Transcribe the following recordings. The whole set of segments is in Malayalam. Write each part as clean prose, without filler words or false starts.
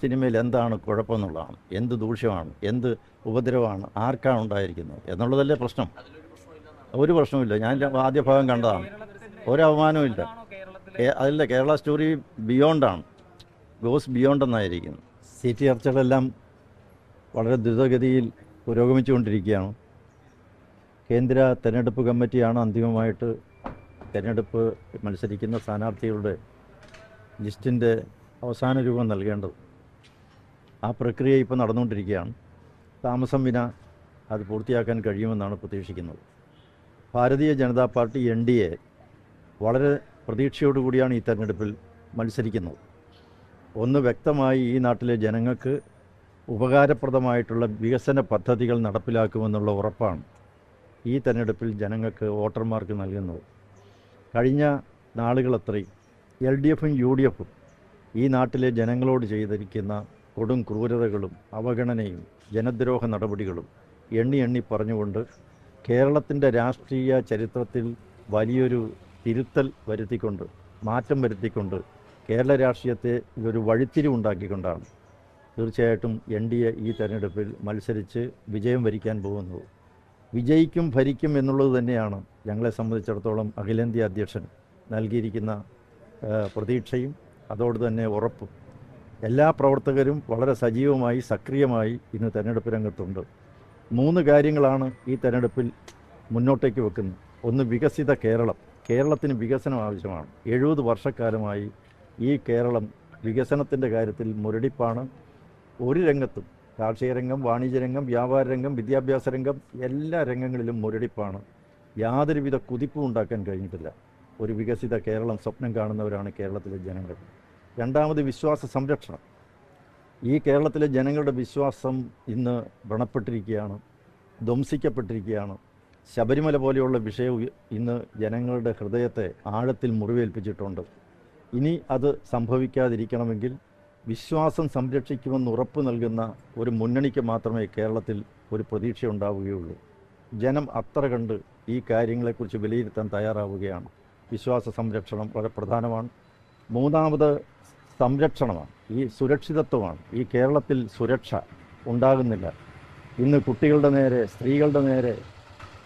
സിനിമയിൽ എന്താണ് കുഴപ്പമെന്നുള്ളതാണ്, എന്ത് ദൂഷ്യമാണ്, എന്ത് ഉപദ്രവമാണ്, ആർക്കാണ് ഉണ്ടായിരിക്കുന്നത് എന്നുള്ളതല്ലേ പ്രശ്നം. ഒരു പ്രശ്നവുമില്ല. ഞാൻ ആദ്യ ഭാഗം കണ്ടതാണ്. ഒരു അവമാനവും ഇല്ല. അതല്ല, കേരള സ്റ്റോറി ബിയോണ്ടാണ്, ഗോസ് ബിയോണ്ട് എന്നായിരിക്കുന്നു. സീറ്റ് ചർച്ചകളെല്ലാം വളരെ ദ്രുതഗതിയിൽ പുരോഗമിച്ചുകൊണ്ടിരിക്കുകയാണ്. കേന്ദ്ര തെരഞ്ഞെടുപ്പ് കമ്മിറ്റിയാണ് അന്തിമമായിട്ട് തെരഞ്ഞെടുപ്പ് മത്സരിക്കുന്ന സ്ഥാനാർത്ഥികളുടെ ലിസ്റ്റിൻ്റെ അവസാന രൂപം നൽകേണ്ടത്. ആ പ്രക്രിയ ഇപ്പോൾ നടന്നുകൊണ്ടിരിക്കുകയാണ്. താമസം വിന അത് പൂർത്തിയാക്കാൻ കഴിയുമെന്നാണ് പ്രതീക്ഷിക്കുന്നത്. ഭാരതീയ ജനതാ പാർട്ടി NDA വളരെ പ്രതീക്ഷയോടുകൂടിയാണ് ഈ തെരഞ്ഞെടുപ്പിൽ മത്സരിക്കുന്നത്. ഒന്ന്, വ്യക്തമായി ഈ നാട്ടിലെ ജനങ്ങൾക്ക് ഉപകാരപ്രദമായിട്ടുള്ള വികസന പദ്ധതികൾ നടപ്പിലാക്കുമെന്നുള്ള ഉറപ്പാണ് ഈ തെരഞ്ഞെടുപ്പിൽ ജനങ്ങൾക്ക് വോട്ടർമാർക്ക് നൽകുന്നത്. കഴിഞ്ഞ നാളുകളത്രയും LDFും UDFും ഈ നാട്ടിലെ ജനങ്ങളോട് ചെയ്തിരിക്കുന്ന കൊടും ക്രൂരതകളും അവഗണനയും ജനദ്രോഹ നടപടികളും എണ്ണി പറഞ്ഞുകൊണ്ട് കേരളത്തിൻ്റെ രാഷ്ട്രീയ ചരിത്രത്തിൽ വലിയൊരു തിരുത്തൽ വരുത്തിക്കൊണ്ട്, മാറ്റം വരുത്തിക്കൊണ്ട്, കേരള രാഷ്ട്രീയത്തെ ഒരു വഴിത്തിരിവുണ്ടാക്കിക്കൊണ്ടാണ് തീർച്ചയായിട്ടും NDA ഈ തെരഞ്ഞെടുപ്പിൽ മത്സരിച്ച് വിജയം വരിക്കാൻ പോകുന്നത്. വിജയിക്കും ഭരിക്കും എന്നുള്ളത് തന്നെയാണ് ഞങ്ങളെ സംബന്ധിച്ചിടത്തോളം അഖിലേന്ത്യാ അധ്യക്ഷൻ നൽകിയിരിക്കുന്ന പ്രതീക്ഷയും അതോട് തന്നെ ഉറപ്പും. എല്ലാ പ്രവർത്തകരും വളരെ സജീവമായി സക്രിയമായി ഇന്ന് തെരഞ്ഞെടുപ്പ് രംഗത്തുണ്ട്. 3 കാര്യങ്ങളാണ് ഈ തെരഞ്ഞെടുപ്പിൽ മുന്നോട്ടേക്ക് വെക്കുന്നത്. ഒന്ന്, വികസിത കേരളം. കേരളത്തിന് വികസനം ആവശ്യമാണ്. 70 വർഷക്കാലമായി ഈ കേരളം വികസനത്തിൻ്റെ കാര്യത്തിൽ മുരടിപ്പാണ്. ഒരു രംഗത്തും, കാർഷിക രംഗം, വാണിജ്യ രംഗം, വ്യാപാര രംഗം, വിദ്യാഭ്യാസ രംഗം, എല്ലാ രംഗങ്ങളിലും മുരടിപ്പാണ്. യാതൊരുവിധ കുതിപ്പും ഉണ്ടാക്കാൻ കഴിഞ്ഞിട്ടില്ല. ഒരു വികസിത കേരളം സ്വപ്നം കാണുന്നവരാണ് കേരളത്തിലെ ജനങ്ങൾ. രണ്ടാമത്, വിശ്വാസ സംരക്ഷണം. ഈ കേരളത്തിലെ ജനങ്ങളുടെ വിശ്വാസം ഇന്ന് വ്രണപ്പെട്ടിരിക്കുകയാണ്, ധ്വംസിക്കപ്പെട്ടിരിക്കുകയാണ്. ശബരിമല പോലെയുള്ള വിഷയം ഇന്ന് ജനങ്ങളുടെ ഹൃദയത്തെ ആഴത്തിൽ മുറിവേൽപ്പിച്ചിട്ടുണ്ട്. ഇനി അത് സംഭവിക്കാതിരിക്കണമെങ്കിൽ വിശ്വാസം സംരക്ഷിക്കുമെന്ന് ഉറപ്പ് നൽകുന്ന ഒരു മുന്നണിക്ക് മാത്രമേ കേരളത്തിൽ ഒരു പ്രതീക്ഷ ഉണ്ടാവുകയുള്ളൂ. ജനം അത്ര കണ്ട് ഈ കാര്യങ്ങളെക്കുറിച്ച് വിലയിരുത്താൻ തയ്യാറാവുകയാണ്. വിശ്വാസ സംരക്ഷണം വളരെ പ്രധാനമാണ്. മൂന്നാമത് സംരക്ഷണമാണ്, ഈ സുരക്ഷിതത്വമാണ്. ഈ കേരളത്തിൽ സുരക്ഷ ഉണ്ടാകുന്നില്ല. ഇന്ന് കുട്ടികളുടെ നേരെ, സ്ത്രീകളുടെ നേരെ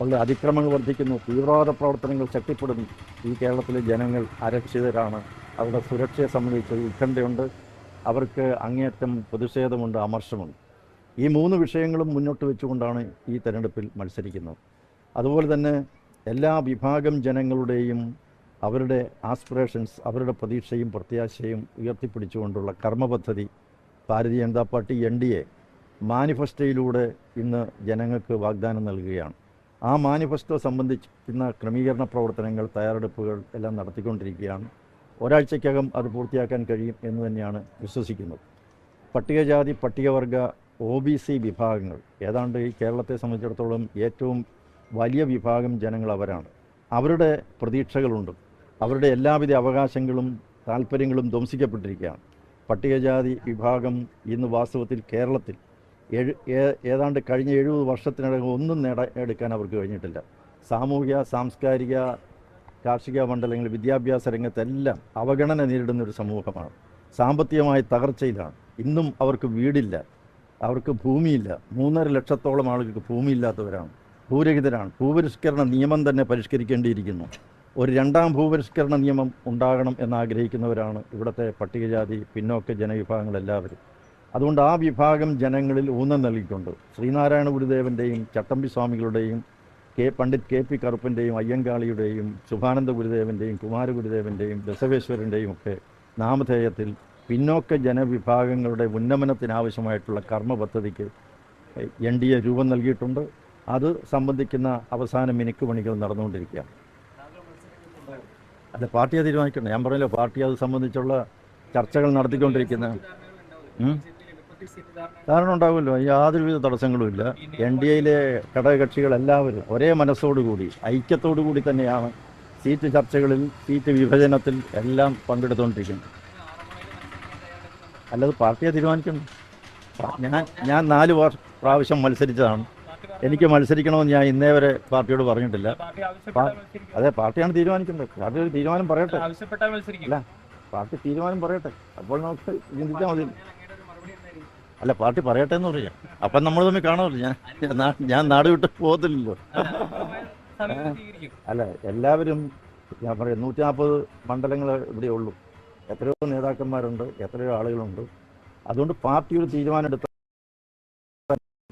ഉള്ള അതിക്രമങ്ങൾ വർദ്ധിക്കുന്നു, തീവ്രവാദ പ്രവർത്തനങ്ങൾ ശക്തിപ്പെടുന്നു. ഈ കേരളത്തിലെ ജനങ്ങൾ അരക്ഷിതരാണ്. അവരുടെ സുരക്ഷയെ സംബന്ധിച്ച് ഉത്കണ്ഠയുണ്ട്, അവർക്ക് അങ്ങേയറ്റം പ്രതിഷേധമുണ്ട്, അമർഷമുണ്ട്. ഈ 3 വിഷയങ്ങളും മുന്നോട്ട് വെച്ചുകൊണ്ടാണ് ഈ തെരഞ്ഞെടുപ്പിൽ മത്സരിക്കുന്നത്. അതുപോലെ തന്നെ എല്ലാ വിഭാഗം ജനങ്ങളുടെയും അവരുടെ ആസ്പിറേഷൻസ്, അവരുടെ പ്രതീക്ഷയും പ്രത്യാശയും ഉയർത്തിപ്പിടിച്ചുകൊണ്ടുള്ള കർമ്മപദ്ധതി ഭാരതീയ ജനതാ പാർട്ടി NDA മാനിഫെസ്റ്റോയിലൂടെ ഇന്ന് ജനങ്ങൾക്ക് വാഗ്ദാനം നൽകുകയാണ്. ആ മാനിഫെസ്റ്റോ സംബന്ധിക്കുന്ന ക്രമീകരണ പ്രവർത്തനങ്ങൾ, തയ്യാറെടുപ്പുകൾ എല്ലാം നടത്തിക്കൊണ്ടിരിക്കുകയാണ്. ഒരാഴ്ചയ്ക്കകം അത് പൂർത്തിയാക്കാൻ കഴിയും എന്ന് തന്നെയാണ് വിശ്വസിക്കുന്നത്. പട്ടികജാതി, പട്ടികവർഗ, OBC വിഭാഗങ്ങൾ, ഏതാണ്ട് ഈ കേരളത്തെ സംബന്ധിച്ചിടത്തോളം ഏറ്റവും വലിയ വിഭാഗം ജനങ്ങൾ അവരാണ്. അവരുടെ പ്രതീക്ഷകളുണ്ട്. അവരുടെ എല്ലാവിധ അവകാശങ്ങളും താല്പര്യങ്ങളും ധ്വംസിക്കപ്പെട്ടിരിക്കുകയാണ്. പട്ടികജാതി വിഭാഗം ഇന്ന് വാസ്തവത്തിൽ കേരളത്തിൽ ഏതാണ്ട് കഴിഞ്ഞ 70 വർഷത്തിനകം ഒന്നും നേടിയെടുക്കാൻ അവർക്ക് കഴിഞ്ഞിട്ടില്ല. സാമൂഹിക, സാംസ്കാരിക, കാർഷിക മണ്ഡലങ്ങൾ, വിദ്യാഭ്യാസ രംഗത്തെല്ലാം അവഗണന നേരിടുന്നൊരു സമൂഹമാണ്. സാമ്പത്തികമായ തകർച്ചയിലാണ്. ഇന്നും അവർക്ക് വീടില്ല, അവർക്ക് ഭൂമിയില്ല. 3.5 ലക്ഷത്തോളം ആളുകൾക്ക് ഭൂമിയില്ലാത്തവരാണ്, ഭൂരഹിതരാണ്. ഭൂപരിഷ്കരണ നിയമം തന്നെ പരിഷ്കരിക്കേണ്ടിയിരിക്കുന്നു. ഒരു 2ാം ഭൂപരിഷ്കരണ നിയമം ഉണ്ടാകണം എന്നാഗ്രഹിക്കുന്നവരാണ് ഇവിടുത്തെ പട്ടികജാതി, പിന്നോക്ക ജനവിഭാഗങ്ങളെല്ലാവരും. അതുകൊണ്ട് ആ വിഭാഗം ജനങ്ങളിൽ ഊന്നൽ നൽകിക്കൊണ്ട് ശ്രീനാരായണ ഗുരുദേവൻ്റെയും ചട്ടമ്പി സ്വാമികളുടെയും പണ്ഡിറ്റ് KP കറുപ്പൻ്റെയും അയ്യങ്കാളിയുടെയും ശുഭാനന്ദ ഗുരുദേവൻ്റെയും കുമാരഗുരുദേവൻ്റെയും ബസവേശ്വരൻ്റെയും ഒക്കെ നാമധേയത്തിൽ പിന്നോക്ക ജനവിഭാഗങ്ങളുടെ ഉന്നമനത്തിനാവശ്യമായിട്ടുള്ള കർമ്മ പദ്ധതിക്ക് NDA രൂപം നൽകിയിട്ടുണ്ട്. അത് സംബന്ധിക്കുന്ന അവസാന മിനുക്കുപണികൾ നടന്നുകൊണ്ടിരിക്കുകയാണ്. അല്ല, പാർട്ടിയെ തീരുമാനിക്കണം. ഞാൻ പറഞ്ഞല്ലോ, പാർട്ടി അത് സംബന്ധിച്ചുള്ള ചർച്ചകൾ നടത്തിക്കൊണ്ടിരിക്കുന്ന ധാരണ ഉണ്ടാകുമല്ലോ. യാതൊരുവിധ തടസ്സങ്ങളുമില്ല. NDAയിലെ ഘടകകക്ഷികളെല്ലാവരും ഒരേ മനസ്സോടുകൂടി, ഐക്യത്തോടുകൂടി തന്നെയാണ് സീറ്റ് ചർച്ചകളിൽ, സീറ്റ് വിഭജനത്തിൽ എല്ലാം പങ്കെടുത്തുകൊണ്ടിരിക്കുന്നത്. അല്ലത് പാർട്ടിയെ തീരുമാനിക്കണം. ഞാൻ 4 പ്രാവശ്യം മത്സരിച്ചതാണ്. എനിക്ക് മത്സരിക്കണമെന്ന് ഞാൻ ഇന്നേ വരെ പാർട്ടിയോട് പറഞ്ഞിട്ടില്ല. അതെ, പാർട്ടിയാണ് തീരുമാനിക്കേണ്ടത്. പാർട്ടി ഒരു തീരുമാനം പറയട്ടെ. അല്ല, പാർട്ടി തീരുമാനം പറയട്ടെ, അപ്പോൾ നമുക്ക് ചിന്തിച്ചാൽ മതി. അല്ല പാർട്ടി പറയട്ടെ എന്ന് പറയാം. അപ്പം നമ്മൾ തമ്മിൽ കാണാമല്ലോ. ഞാൻ നാട് വിട്ട് പോകത്തില്ലല്ലോ. അല്ല എല്ലാവരും ഞാൻ പറയാം 140 മണ്ഡലങ്ങൾ ഇവിടെ ഉള്ളൂ. എത്രയോ നേതാക്കന്മാരുണ്ട്, എത്രയോ ആളുകളുണ്ട്. അതുകൊണ്ട് പാർട്ടി ഒരു തീരുമാനം എടുത്ത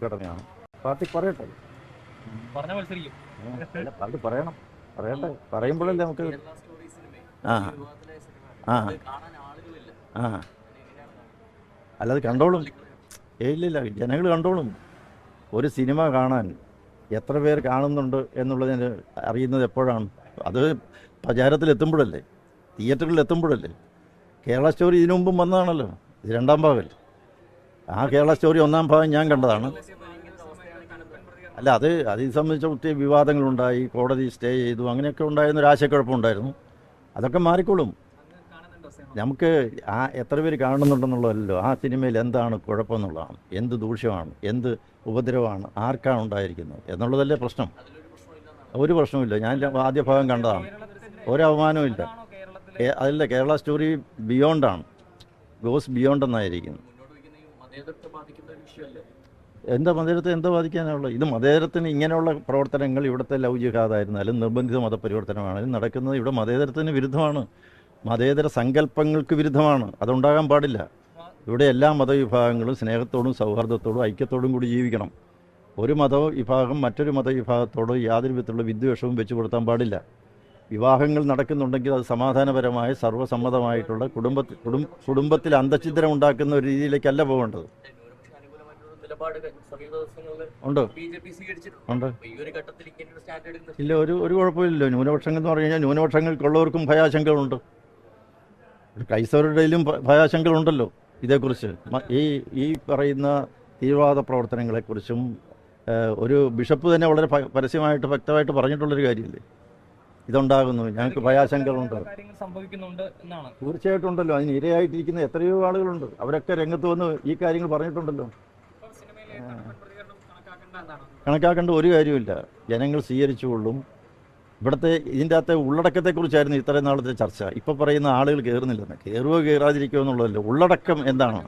ഘടനയാണ്. പാർട്ടി പറയട്ടെ, അല്ല പാർട്ടി പറയട്ടെ, പറയുമ്പോഴല്ലേ നമുക്ക്. ആ ആ ആ അല്ലാതെ കണ്ടോളും. ഇല്ലില്ല, ജനങ്ങൾ കണ്ടോളും. ഒരു സിനിമ കാണാൻ എത്ര പേർ കാണുന്നുണ്ട് എന്നുള്ളതിന് അറിയുന്നത് എപ്പോഴാണ്? അത് പ്രചാരത്തിലെത്തുമ്പോഴല്ലേ, തിയേറ്ററിൽ എത്തുമ്പോഴല്ലേ. കേരള സ്റ്റോറി ഇതിനു മുമ്പും വന്നതാണല്ലോ. ഇത് 2ാം ഭാഗമല്ലേ. ആ കേരള സ്റ്റോറി 1ാം ഭാഗം ഞാൻ കണ്ടതാണ്. അല്ല അത് സംബന്ധിച്ച ഒത്തിരി വിവാദങ്ങളുണ്ടായി, കോടതി സ്റ്റേ ചെയ്തു, അങ്ങനെയൊക്കെ ഉണ്ടായിരുന്ന ഒരു ആശയക്കുഴപ്പമുണ്ടായിരുന്നു. അതൊക്കെ മാറിക്കോളും. നമുക്ക് എത്ര പേര് കാണുന്നുണ്ടെന്നുള്ളതല്ലോ, ആ സിനിമയിൽ എന്താണ് കുഴപ്പമെന്നുള്ളതാണ്, എന്ത് ദൂഷ്യമാണ്, എന്ത് ഉപദ്രവമാണ്, ആർക്കാണ് ഉണ്ടായിരിക്കുന്നത് എന്നുള്ളതല്ലേ പ്രശ്നം. ഒരു പ്രശ്നവുമില്ല. ഞാൻ ആദ്യ ഭാഗം കണ്ടതാണ്. ഒരു അവമാനവും ഇല്ല. അതല്ല, കേരള സ്റ്റോറി ബിയോണ്ടാണ്, ഗോസ് ബിയോണ്ട് എന്നായിരിക്കുന്നു. എന്താ മതേതരത്തെ എന്താ ബാധിക്കാനുള്ളത്? ഇത് മതേതരത്തിന് ഇങ്ങനെയുള്ള പ്രവർത്തനങ്ങൾ, ഇവിടുത്തെ ലവ് ജിഹാദായിരുന്നാലും നിർബന്ധിത മതപരിവർത്തനമാണെങ്കിലും നടക്കുന്നത് ഇവിടെ മതേതരത്തിന് വിരുദ്ധമാണ്, മതേതര സങ്കല്പങ്ങൾക്ക് വിരുദ്ധമാണ്. അതുണ്ടാകാൻ പാടില്ല. ഇവിടെ എല്ലാ മതവിഭാഗങ്ങളും സ്നേഹത്തോടും സൗഹാർദ്ദത്തോടും ഐക്യത്തോടും കൂടി ജീവിക്കണം. ഒരു മതവിഭാഗം മറ്റൊരു മതവിഭാഗത്തോട് യാതൊരു വിധത്തിലുള്ള വിദ്വേഷവും വെച്ചു കൊടുത്താൻ പാടില്ല. വിവാഹങ്ങൾ നടക്കുന്നുണ്ടെങ്കിൽ അത് സമാധാനപരമായ സർവ്വസമ്മതമായിട്ടുള്ള കുടുംബത്തിൽ അന്തഛിദ്രം ഉണ്ടാക്കുന്ന ഒരു രീതിയിലേക്കല്ല പോകേണ്ടത്. ഉണ്ട് ഉണ്ട് ഇല്ല, ഒരു കുഴപ്പമില്ലല്ലോ. ന്യൂനപക്ഷങ്ങൾ എന്ന് പറഞ്ഞു കഴിഞ്ഞാൽ ന്യൂനപക്ഷങ്ങൾക്കുള്ളവർക്കും ഭയാശങ്കകളുണ്ട്. ക്രൈസ്തവരുടെയിലും ഭയാശങ്കകളുണ്ടല്ലോ ഇതേക്കുറിച്ച്. ഈ പറയുന്ന തീവ്രവാദ പ്രവർത്തനങ്ങളെക്കുറിച്ചും ഒരു ബിഷപ്പ് തന്നെ വളരെ പരസ്യമായിട്ട് വ്യക്തമായിട്ട് പറഞ്ഞിട്ടുള്ളൊരു കാര്യമില്ലേ, ഇതുണ്ടാകുന്നു, ഞങ്ങൾക്ക് ഭയാശങ്കകളുണ്ട്. തീർച്ചയായിട്ടും ഉണ്ടല്ലോ. അതിന് ഇരയായിട്ടിരിക്കുന്ന എത്രയോ ആളുകളുണ്ട്. അവരൊക്കെ രംഗത്ത് വന്ന് ഈ കാര്യങ്ങൾ പറഞ്ഞിട്ടുണ്ടല്ലോ. കണക്കാക്കേണ്ട ഒരു കാര്യമില്ല. ജനങ്ങൾ സ്വീകരിച്ചുകൊള്ളും. ഇവിടുത്തെ ഇതിൻ്റെ അകത്തെ ഉള്ളടക്കത്തെക്കുറിച്ചായിരുന്നു ഇത്രയും നാളത്തെ ചർച്ച. ഇപ്പോൾ പറയുന്ന ആളുകൾ കയറുന്നില്ലെന്ന്. കയറുകയോ കയറാതിരിക്കുമോ എന്നുള്ളതല്ല, ഉള്ളടക്കം എന്താണ്.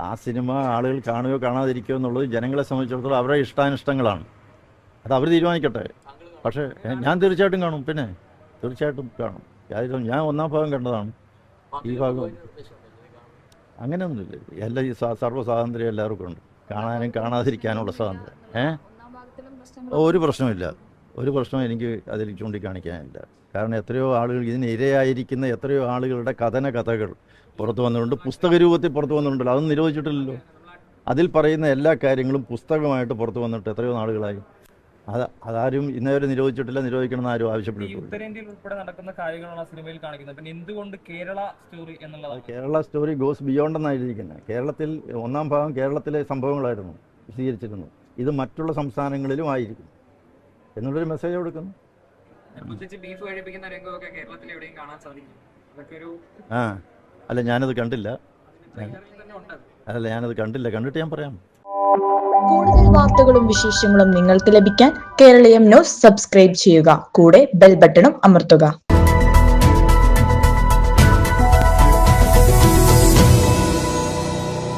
ആ സിനിമ ആളുകൾ കാണുകയോ കാണാതിരിക്കുകയോ എന്നുള്ളത് ജനങ്ങളെ സംബന്ധിച്ചിടത്തോളം അവരുടെ ഇഷ്ടാനിഷ്ടങ്ങളാണ്. അത് അവർ തീരുമാനിക്കട്ടെ. പക്ഷേ ഞാൻ തീർച്ചയായിട്ടും കാണും. പിന്നെ തീർച്ചയായിട്ടും കാണും. ഞാൻ 1ാം ഭാഗം കണ്ടതാണ്. ഈ ഭാഗം അങ്ങനെയൊന്നുമില്ല. എല്ലാ ഈ സർവ്വ സ്വാതന്ത്ര്യം എല്ലാവർക്കും ഉണ്ട്, കാണാനും കാണാതിരിക്കാനുള്ള സ്വാതന്ത്ര്യം. ഒരു പ്രശ്നമില്ല. ഒരു പ്രശ്നം എനിക്ക് അതിൽ ചൂണ്ടിക്കാണിക്കാനില്ല. കാരണം എത്രയോ ആളുകൾ ഇതിന് ഇരയായിരിക്കുന്ന എത്രയോ ആളുകളുടെ കഥകൾ പുറത്തു വന്നിട്ടുണ്ട്, പുസ്തക രൂപത്തിൽ പുറത്തു വന്നിട്ടുണ്ടല്ലോ. അതൊന്നും നിരോധിച്ചിട്ടില്ലല്ലോ. അതിൽ പറയുന്ന എല്ലാ കാര്യങ്ങളും പുസ്തകമായിട്ട് പുറത്തു വന്നിട്ട് എത്രയോ നാളുകളായി. അതാരും ഇന്നേവരെ നിരോധിച്ചിട്ടില്ല, നിരോധിക്കണമെന്ന് ആരും ആവശ്യപ്പെട്ടിട്ടില്ല. ഉത്തരേന്ത്യയിൽ ഉൾപ്പെടെ നടക്കുന്ന കാര്യങ്ങളാണ് സിനിമയിൽ കാണിക്കുന്നത്. പിന്നെ എന്തുകൊണ്ട് കേരള സ്റ്റോറി എന്നുള്ളത്? കേരള സ്റ്റോറി ഗോസ് ബിയോണ്ട് എന്നായിരിക്കുന്നത്. കേരളത്തിൽ 1ാം ഭാഗം കേരളത്തിലെ സംഭവങ്ങളായിരുന്നു വിശദീകരിച്ചിരുന്നു. ഇത് മറ്റുള്ള സംസ്ഥാനങ്ങളിലും ആയിരിക്കും എന്നുള്ളൊരു മെസ്സേജ് കൊടുക്കുന്നു. അല്ല ഞാനത് കണ്ടില്ല. കണ്ടിട്ട് ഞാൻ പറയാം. കൂടുതൽ വാർത്തകളും വിശേഷങ്ങളും നിങ്ങൾക്ക് ലഭിക്കാൻ കേരളീയം ന്യൂസ് സബ്സ്ക്രൈബ് ചെയ്യുക. കൂടെ ബെൽ ബട്ടണും അമർത്തുക.